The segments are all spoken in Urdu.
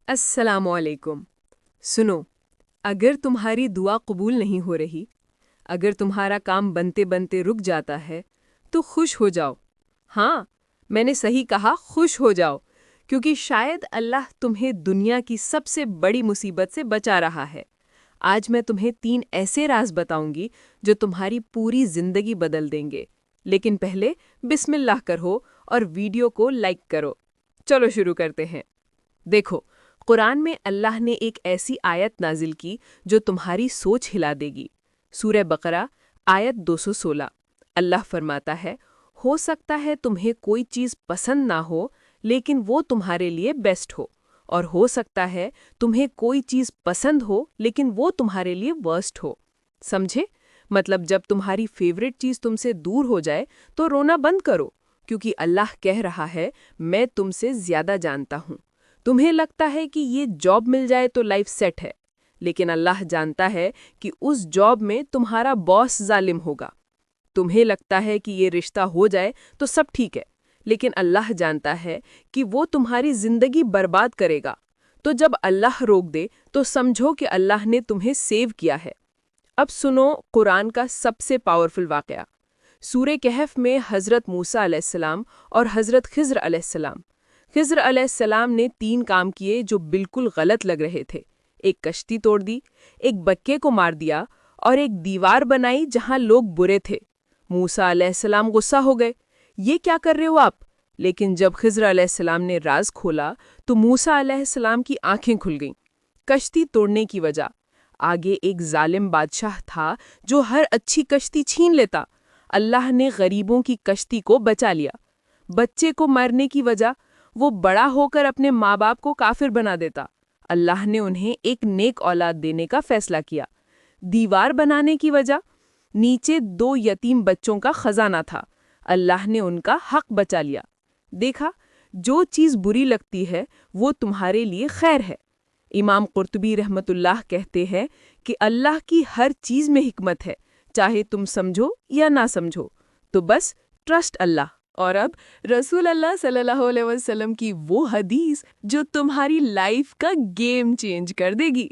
السلام علیکم۔ سنو، اگر تمہاری دعا قبول نہیں ہو رہی، اگر تمہارا کام بنتے بنتے رک جاتا ہے تو خوش ہو جاؤ۔ ہاں، میں نے صحیح کہا، خوش ہو جاؤ، کیونکہ شاید اللہ تمہیں دنیا کی سب سے بڑی مصیبت سے بچا رہا ہے۔ آج میں تمہیں 3 ایسے راز بتاؤں گی جو تمہاری پوری زندگی بدل دیں گے۔ لیکن پہلے بسم اللہ کرو اور ویڈیو کو لائک کرو۔ چلو شروع کرتے ہیں۔ دیکھو، قرآن میں اللہ نے ایک ایسی آیت نازل کی جو تمہاری سوچ ہلا دے گی۔ سورہ بقرہ آیت 216۔ اللہ فرماتا ہے، ہو سکتا ہے تمہیں کوئی چیز پسند نہ ہو لیکن وہ تمہارے لیے بیسٹ ہو، اور ہو سکتا ہے تمہیں کوئی چیز پسند ہو لیکن وہ تمہارے لیے ورسٹ ہو۔ سمجھے؟ مطلب جب تمہاری فیوریٹ چیز تم سے دور ہو جائے تو رونا بند کرو، کیونکہ اللہ کہہ رہا ہے، میں تم سے زیادہ جانتا ہوں۔ تمہیں لگتا ہے کہ یہ جاب مل جائے تو لائف سیٹ ہے، لیکن اللہ جانتا ہے کہ اس جاب میں تمہارا باس ظالم ہوگا۔ تمہیں لگتا ہے کہ یہ رشتہ ہو جائے تو سب ٹھیک ہے، لیکن اللہ جانتا ہے کہ وہ تمہاری زندگی برباد کرے گا۔ تو جب اللہ روک دے تو سمجھو کہ اللہ نے تمہیں سیو کیا ہے۔ اب سنو قرآن کا سب سے پاورفل واقعہ۔ سورہ کہف میں حضرت موسیٰ علیہ السلام اور حضرت خضر علیہ السلام۔ خضر علیہ السلام نے 3 کام کیے جو بالکل غلط لگ رہے تھے۔ ایک کشتی توڑ دی، ایک بکے کو مار دیا، اور ایک دیوار بنائی جہاں لوگ برے تھے۔ موسیٰ علیہ السلام غصہ ہو گئے، یہ کیا کر رہے ہو آپ؟ لیکن جب خضر علیہ السلام نے راز کھولا تو موسیٰ علیہ السلام کی آنکھیں کھل گئیں۔ کشتی توڑنے کی وجہ، آگے ایک ظالم بادشاہ تھا جو ہر اچھی کشتی چھین لیتا۔ اللہ نے غریبوں کی کشتی کو بچا لیا۔ بچے کو مرنے کی وجہ، وہ بڑا ہو کر اپنے ماں باپ کو کافر بنا دیتا۔ اللہ نے انہیں ایک نیک اولاد دینے کا فیصلہ کیا۔ دیوار بنانے کی وجہ، نیچے 2 یتیم بچوں کا خزانہ تھا۔ اللہ نے ان کا حق بچا لیا۔ دیکھا، جو چیز بری لگتی ہے وہ تمہارے لیے خیر ہے۔ امام قرطبی رحمت اللہ کہتے ہیں کہ اللہ کی ہر چیز میں حکمت ہے، چاہے تم سمجھو یا نہ سمجھو، تو بس ٹرسٹ اللہ۔ اور اب رسول اللہ صلی اللہ علیہ وسلم کی وہ حدیث جو تمہاری لائف کا گیم چینج کر دے گی۔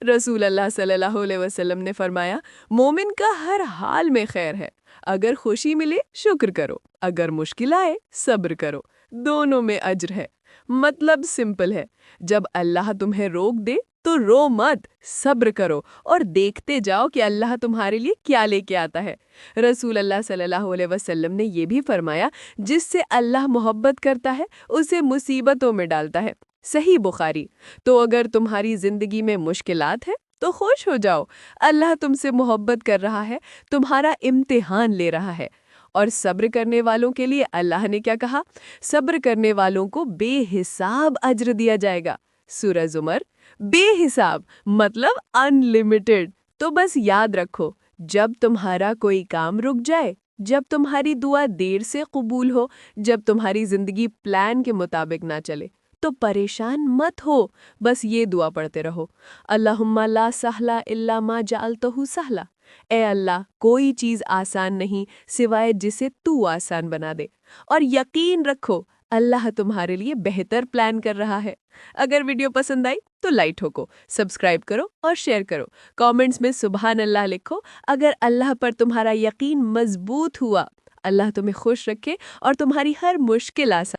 رسول اللہ صلی اللہ علیہ وسلم نے فرمایا، مومن کا ہر حال میں خیر ہے۔ اگر خوشی ملے شکر کرو، اگر مشکل آئے صبر کرو، دونوں میں اجر ہے۔ مطلب سمپل ہے، جب اللہ تمہیں روک دے تو رو مت، صبر کرو اور دیکھتے جاؤ کہ اللہ تمہارے لیے کیا لے کے آتا ہے۔ رسول اللہ صلی اللہ علیہ وسلم نے یہ بھی فرمایا، جس سے اللہ محبت کرتا ہے اسے مصیبتوں میں ڈالتا ہے۔ صحیح بخاری۔ تو اگر تمہاری زندگی میں مشکلات ہیں تو خوش ہو جاؤ، اللہ تم سے محبت کر رہا ہے، تمہارا امتحان لے رہا ہے۔ اور صبر کرنے والوں کے لیے اللہ نے کیا کہا؟ صبر کرنے والوں کو بے حساب اجر دیا جائے گا۔ سورہ زمر۔ بے حساب مطلب ان لمیٹڈ۔ تو بس یاد رکھو، جب تمہارا کوئی کام رک جائے، جب تمہاری دعا دیر سے قبول ہو، جب تمہاری زندگی پلان کے مطابق نہ چلے، تو پریشان مت ہو، بس یہ دعا پڑھتے رہو، اللہم لا سہل الا ما جعلتہ سہلا۔ اے اللہ، کوئی چیز آسان نہیں سوائے جسے تو آسان بنا دے، اور یقین رکھو اللہ تمہارے لیے بہتر پلان کر رہا ہے۔ اگر ویڈیو پسند آئی تو لائک ٹھوکو، سبسکرائب کرو اور شیئر کرو۔ کامنٹس میں سبحان اللہ لکھو اگر اللہ پر تمہارا یقین مضبوط ہوا۔ اللہ تمہیں خوش رکھے اور تمہاری ہر مشکل آسان